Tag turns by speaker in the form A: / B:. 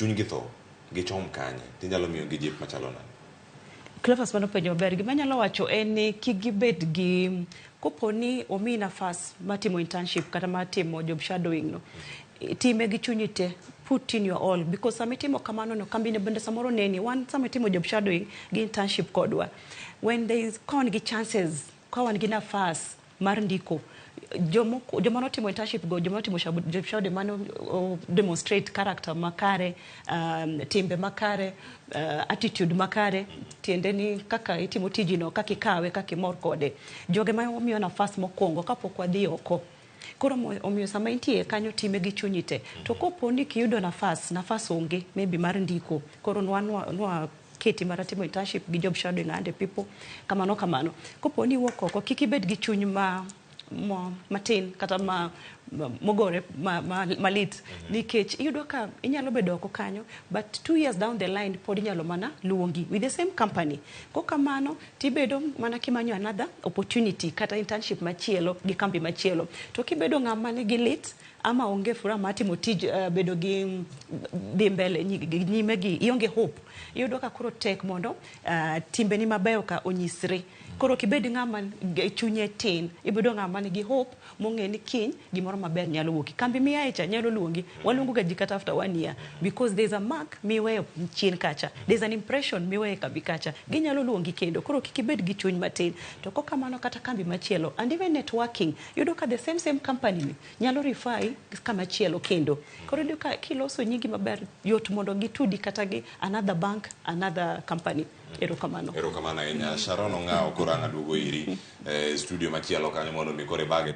A: chuny githo gichom kanye tinyalo miyo gi jip machalo nade?
B: Cleophas mano penjo maber. Gima nyalo wacho en ni kigibed gi koponi omiyi nafas matimo internship kata matimo job shadowing no, time gi chunyi te, put in your all, because samitimo kamano no kambi ne bende samoro neni wan samitimo job shadowing gi internship kodwa, when there is con gi chances kwa wan gi nafas mar ndiko joma notimo internship go, joma notimo job shadowing mano demonstrate character makare, timbe makare, attitude makare, tiende ni kaka itimo tijino, kaka ikawe, kaka imor kode, joge ma omiyo nafas mokwongo kapok wadhi oko. Koro omiyo sama intie kanyo time gi chunyi te. To koponi kiyudo nafas onge, maybe mar ndiko, koro nwa keti mara timo internship gi job shadowing and people kamano. Koponi wuok oko, kik ibed gi chuny matin kata mogore malit, nikech iyudo ka inyalo bedo oko kanyo, but 2 years down the line pod inyalo mana luongi with the same company. Kokamano tibedo mana kimanyo another opportunity kata internship machielo gi kambi machielo. To kibedo ng'ama nigi lit ama onge fura matimo tij bedo gi dhi mbele nyime gi ionge hope, iyudo ka koro tek mondo timbeni mabeyo ka onyisre. Koro kibed ng'ama chunye tin, ibedo ng'ama nigi hope, mong'e ni kiny gimoro maber nyalo wuoki. Kambi miaye cha nyalo luongi, waluongo ga ji kata after 1 year, because there's a mark miweyo chien kacha, there's an impression miweyo kambi kacha, ginyalo luongi kendo. Koro kikibed gi chuny matin. To kokamano kata kambi machielo, and even networking, yudo ka the same company nyalo refer kama chielo kendo. Koro yudo ka kiloso nyingi maber, yot mondo gitudi kata gi another bank, another company. Erokamano
A: ahinya. Sharon Ngao, koro an aduogo iri studio machielo kanyo mondo mi kore bage